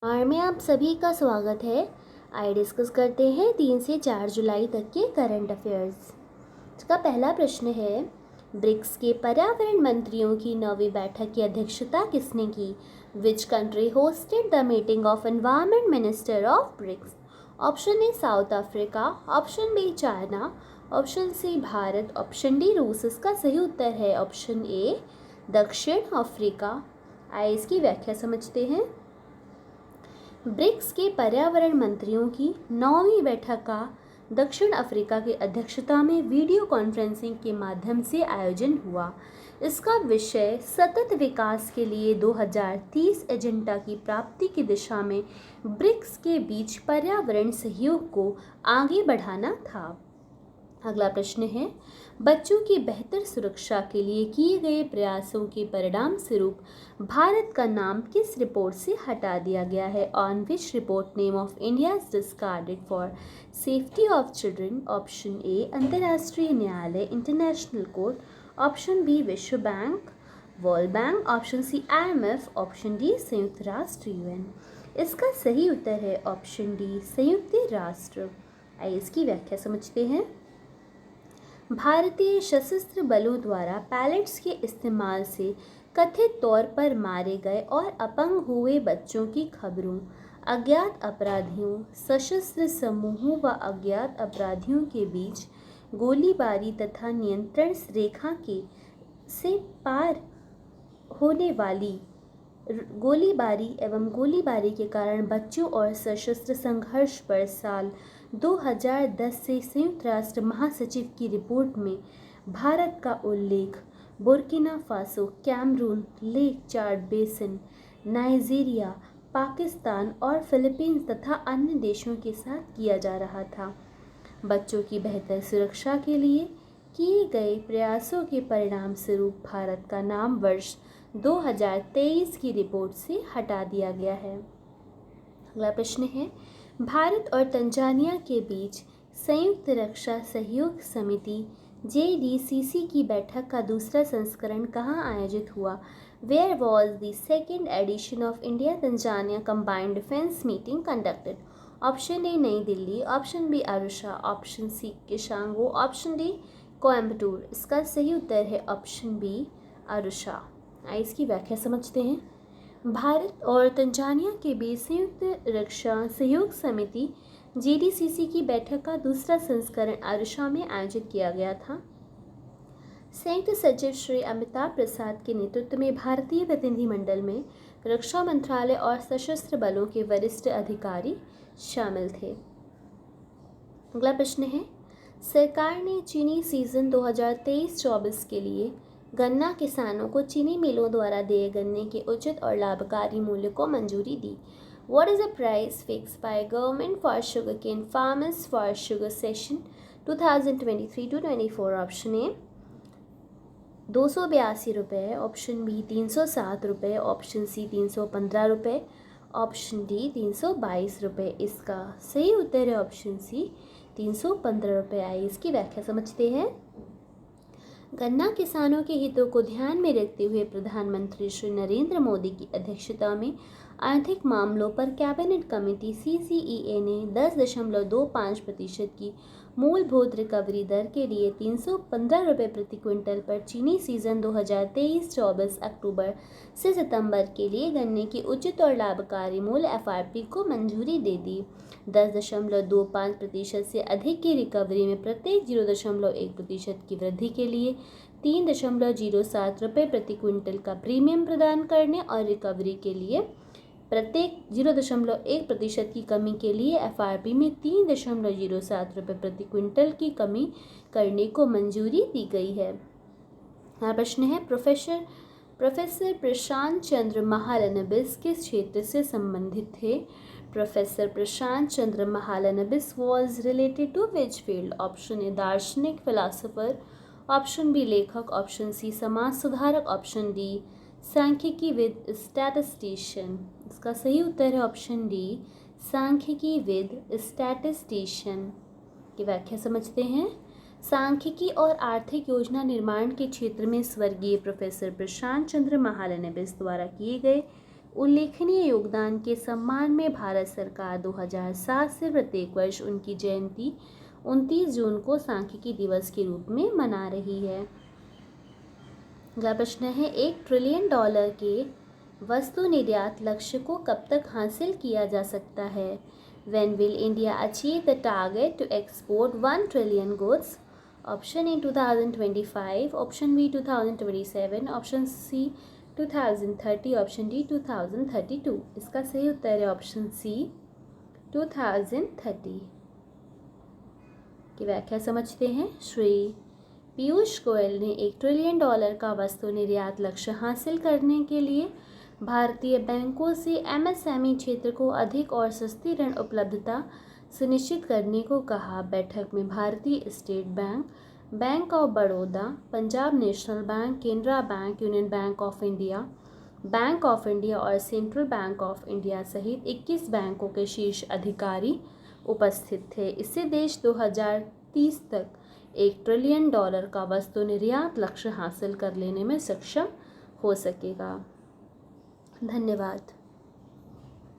में आप सभी का स्वागत है। आइए डिस्कस करते हैं 3 से 4 जुलाई तक के करंट अफेयर्स। इसका पहला प्रश्न है, ब्रिक्स के पर्यावरण मंत्रियों की 9वीं बैठक की अध्यक्षता किसने की? Which country hosted the meeting of environment minister of BRICS? Option A South Africa, option B China, option C Bharat, option D रूस। इसका सही उत्तर है ऑप्शन ए दक्षिण अफ्रीका। आइए इसकी व्याख्या समझते हैं। ब्रिक्स के पर्यावरण मंत्रियों की 9वीं बैठक का दक्षिण अफ्रीका की अध्यक्षता में वीडियो कॉन्फ्रेंसिंग के माध्यम से आयोजन हुआ। इसका विषय सतत विकास के लिए 2030 एजेंडा की प्राप्ति की दिशा में ब्रिक्स के बीच पर्यावरण सहयोग को आगे बढ़ाना था। अगला प्रश्न है, बच्चों की बेहतर सुरक्षा के लिए किए गए प्रयासों के परिणाम स्वरूप भारत का नाम किस रिपोर्ट से हटा दिया गया है? On which report name of India is discarded for safety of children? Option A अंतर्राष्ट्रीय न्यायालय इंटरनेशनल कोर्ट, ऑप्शन बी विश्व bank world bank, option C IMF, option D संयुक्त राष्ट्र UN। इसका सही उत्तर है ऑप्शन डी संयुक्त राष्ट्र। आइए इसकी व्याख्या समझते हैं। भारतीय सशस्त्र बलों द्वारा पैलेट्स के इस्तेमाल से कथित तौर पर मारे गए और अपंग हुए बच्चों की खबरों अज्ञात अपराधियों, सशस्त्र समूहों व अज्ञात अपराधियों के बीच गोलीबारी तथा नियंत्रण रेखा के से पार होने वाली गोलीबारी के कारण बच्चों और सशस्त्र संघर्ष पर साल 2010 से संयुक्त राष्ट्र महासचिव की रिपोर्ट में भारत का उल्लेख बुर्किना फासो, कैमरून, लेक चाड बेसिन, नाइजीरिया, पाकिस्तान और फिलीपींस तथा अन्य देशों के साथ किया जा रहा था। बच्चों की बेहतर सुरक्षा के लिए किए गए प्रयासों के परिणाम स्वरूप भारत का नाम वर्ष 2023 की रिपोर्ट से हटा दिया गया है। अगला प्रश्न है, भारत और तंजानिया के बीच संयुक्त रक्षा सहयोग समिति JDCC की बैठक का दूसरा संस्करण कहाँ आयोजित हुआ? Where was the second edition of India Tanzania combined defence meeting conducted? Option A New Delhi, option B Arusha, option C Kishango, option D Coimbatore. इसका सही उत्तर है ऑप्शन बी अरुषा। आइए इसकी व्याख्या समझते हैं। भारत और तंजानिया के बीच संयुक्त रक्षा सहयोग समिति JDCC की बैठक का दूसरा संस्करण अरुषा में आयोजित किया गया था। संयुक्त सचिव श्री अमिताभ प्रसाद के नेतृत्व में भारतीय प्रतिनिधिमंडल में रक्षा मंत्रालय और सशस्त्र बलों के वरिष्ठ अधिकारी शामिल थे। अगला प्रश्न है, सरकार ने चीनी सीजन 2023-24 के लिए गन्ना किसानों को चीनी मिलों द्वारा दिए गन्ने के उचित और लाभकारी मूल्य को मंजूरी दी। What is the price fixed by government for sugarcane farmers for sugar session 2023-24? Option A 282 रुपये, ऑप्शन बी 307 रुपये, ऑप्शन सी 315 रुपये, ऑप्शन डी 322 रुपये। इसका सही उत्तर है ऑप्शन सी 315 रुपये। आइए इसकी व्याख्या समझते हैं। गन्ना किसानों के हितों को ध्यान में रखते हुए प्रधानमंत्री श्री नरेंद्र मोदी की अध्यक्षता में आर्थिक मामलों पर कैबिनेट कमेटी CCEA ने 10.25% की मूलभूत रिकवरी दर के लिए 315 रुपये प्रति क्विंटल पर चीनी सीजन 2023-24 अक्टूबर से सितंबर के लिए गन्ने की उचित और लाभकारी मूल्य FRP को मंजूरी दे दी। 10.25% से अधिक की रिकवरी में प्रत्येक 0.1% की वृद्धि के लिए 3.07 रुपये प्रति क्विंटल का प्रीमियम प्रदान करने और रिकवरी के लिए प्रत्येक 0.1% की कमी के लिए FRP में 3.07 रुपये प्रति क्विंटल की कमी करने को मंजूरी दी गई है। यहाँ प्रश्न है, प्रोफेसर प्रशांत चंद्र महालनोबिस किस क्षेत्र से संबंधित थे? Professor Prashant Chandra Mahalanobis was related to which field? Option A दार्शनिक फिलोसोफर, ऑप्शन बी लेखक, ऑप्शन सी समाज सुधारक, ऑप्शन डी सांख्यिकी विद स्टैटिस्टिशियन। इसका सही उत्तर है ऑप्शन डी सांख्यिकी विद स्टैटिस्टिशियन। की व्याख्या समझते हैं। सांख्यिकी और आर्थिक योजना निर्माण के क्षेत्र में स्वर्गीय प्रोफेसर प्रशांत चंद्र महालनोबिस द्वारा किए गए उल्लेखनीय योगदान के सम्मान में भारत सरकार 2007 से प्रत्येक वर्ष उनकी जयंती 29 जून को सांख्यिकी दिवस के रूप में मना रही है। अगला प्रश्न है, $1 ट्रिलियन के वस्तु निर्यात लक्ष्य को कब तक हासिल किया जा सकता है? When will India achieve the target to export 1 trillion goods? Option A 2025, Option B 2027, Option C 2030, Option D 2032। इसका सही उत्तर है ऑप्शन सी 2030। की व्याख्या समझते हैं। श्री पीयूष गोयल ने $1 ट्रिलियन का वस्तु निर्यात लक्ष्य हासिल करने के लिए भारतीय बैंकों से एमएसएमई क्षेत्र को अधिक और सस्ती ऋण उपलब्धता सुनिश्चित करने को कहा। बैठक में भारतीय state bank, bank of Baroda, Punjab national bank, Canara bank, union bank of India और सेंट्रल बैंक ऑफ इंडिया सहित 21 बैंकों के शीर्ष अधिकारी उपस्थित थे। इससे देश 2030 तक $1 ट्रिलियन का वस्तु निर्यात लक्ष्य हासिल कर लेने में सक्षम हो सकेगा। धन्यवाद।